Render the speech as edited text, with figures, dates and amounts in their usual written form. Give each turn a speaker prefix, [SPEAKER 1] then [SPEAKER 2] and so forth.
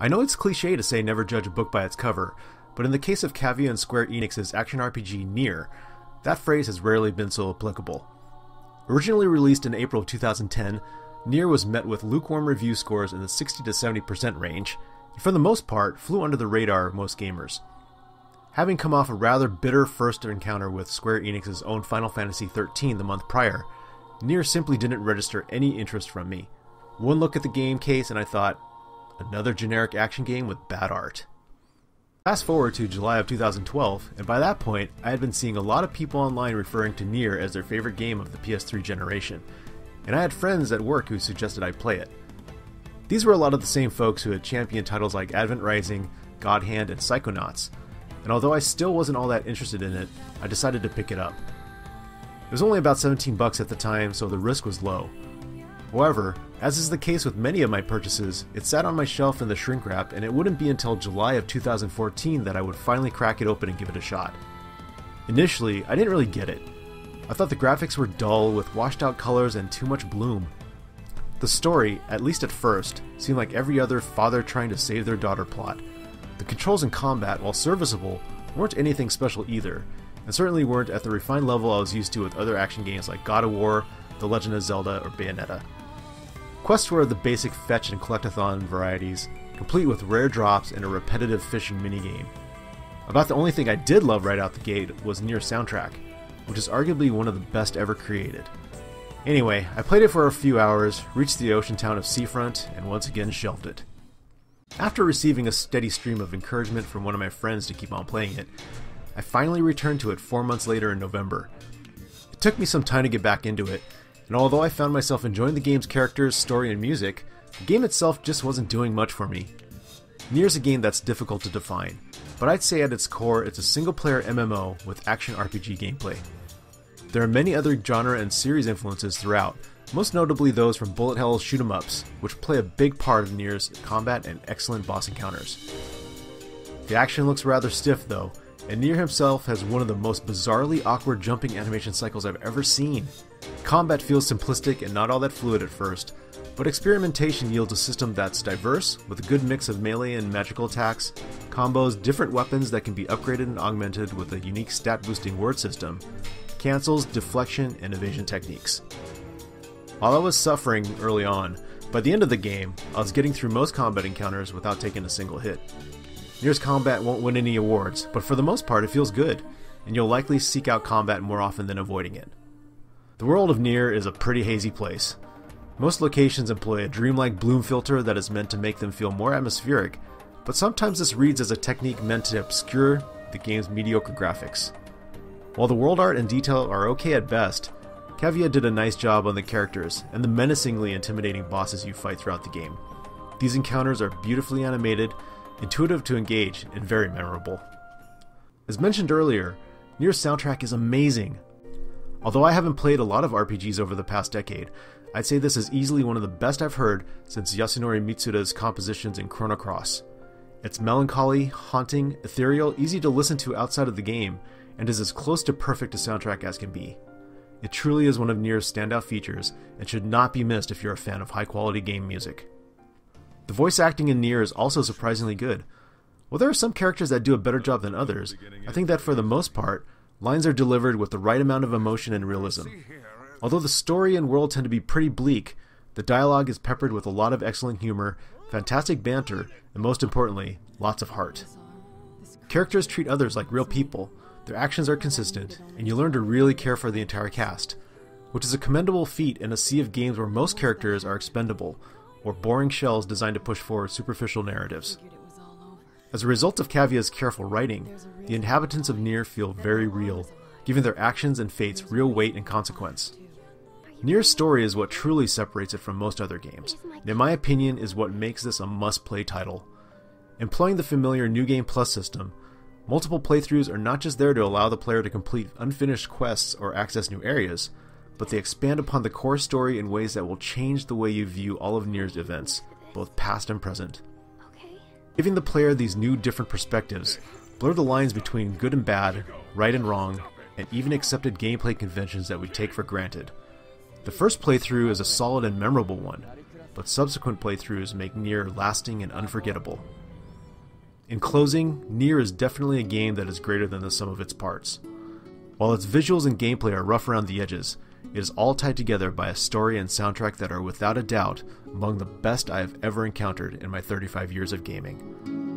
[SPEAKER 1] I know it's cliche to say never judge a book by its cover, but in the case of Cavia and Square Enix's action RPG Nier, that phrase has rarely been so applicable. Originally released in April of 2010, Nier was met with lukewarm review scores in the 60 to 70% range, and for the most part flew under the radar of most gamers. Having come off a rather bitter first encounter with Square Enix's own Final Fantasy XIII the month prior, Nier simply didn't register any interest from me. One look at the game case and I thought, another generic action game with bad art. Fast forward to July of 2012, and by that point, I had been seeing a lot of people online referring to Nier as their favorite game of the PS3 generation, and I had friends at work who suggested I play it. These were a lot of the same folks who had championed titles like Advent Rising, God Hand, and Psychonauts, and although I still wasn't all that interested in it, I decided to pick it up. It was only about $17 at the time, so the risk was low. However, as is the case with many of my purchases, it sat on my shelf in the shrink wrap, and it wouldn't be until July of 2014 that I would finally crack it open and give it a shot. Initially, I didn't really get it. I thought the graphics were dull, with washed out colors and too much bloom. The story, at least at first, seemed like every other father trying to save their daughter plot. The controls in combat, while serviceable, weren't anything special either, and certainly weren't at the refined level I was used to with other action games like God of War, The Legend of Zelda, or Bayonetta. Quests were the basic fetch and collectathon varieties, complete with rare drops and a repetitive fishing minigame. About the only thing I did love right out the gate was Nier's soundtrack, which is arguably one of the best ever created. Anyway, I played it for a few hours, reached the ocean town of Seafront, and once again shelved it. After receiving a steady stream of encouragement from one of my friends to keep on playing it, I finally returned to it 4 months later in November. It took me some time to get back into it, and although I found myself enjoying the game's characters, story, and music, the game itself just wasn't doing much for me. Nier's a game that's difficult to define, but I'd say at its core it's a single-player MMO with action RPG gameplay. There are many other genre and series influences throughout, most notably those from bullet hell shoot 'em ups, which play a big part of Nier's combat and excellent boss encounters. The action looks rather stiff though, and Nier himself has one of the most bizarrely awkward jumping animation cycles I've ever seen. Combat feels simplistic and not all that fluid at first, but experimentation yields a system that's diverse, with a good mix of melee and magical attacks, combos, different weapons that can be upgraded and augmented with a unique stat-boosting word system, cancels, deflection, and evasion techniques. While I was suffering early on, by the end of the game, I was getting through most combat encounters without taking a single hit. Nier's combat won't win any awards, but for the most part it feels good, and you'll likely seek out combat more often than avoiding it. The world of Nier is a pretty hazy place. Most locations employ a dreamlike bloom filter that is meant to make them feel more atmospheric, but sometimes this reads as a technique meant to obscure the game's mediocre graphics. While the world art and detail are okay at best, Cavia did a nice job on the characters and the menacingly intimidating bosses you fight throughout the game. These encounters are beautifully animated, intuitive to engage, and very memorable. As mentioned earlier, Nier's soundtrack is amazing. Although I haven't played a lot of RPGs over the past decade, I'd say this is easily one of the best I've heard since Yasunori Mitsuda's compositions in Chrono Cross. It's melancholy, haunting, ethereal, easy to listen to outside of the game, and is as close to perfect a soundtrack as can be. It truly is one of Nier's standout features, and should not be missed if you're a fan of high-quality game music. The voice acting in Nier is also surprisingly good. While there are some characters that do a better job than others, I think that for the most part, lines are delivered with the right amount of emotion and realism. Although the story and world tend to be pretty bleak, the dialogue is peppered with a lot of excellent humor, fantastic banter, and most importantly, lots of heart. Characters treat others like real people, their actions are consistent, and you learn to really care for the entire cast, which is a commendable feat in a sea of games where most characters are expendable, or boring shells designed to push forward superficial narratives. As a result of Cavia's careful writing, the inhabitants of Nier feel very real, giving their actions and fates real weight and consequence. Nier's story is what truly separates it from most other games, and in my opinion is what makes this a must-play title. Employing the familiar New Game Plus system, multiple playthroughs are not just there to allow the player to complete unfinished quests or access new areas, but they expand upon the core story in ways that will change the way you view all of Nier's events, both past and present. Giving the player these new different perspectives blur the lines between good and bad, right and wrong, and even accepted gameplay conventions that we take for granted. The first playthrough is a solid and memorable one, but but subsequent playthroughs make Nier lasting and unforgettable. In closing, Nier is definitely a game that is greater than the sum of its parts. While its visuals and gameplay are rough around the edges, it is all tied together by a story and soundtrack that are without a doubt among the best I have ever encountered in my 35 years of gaming.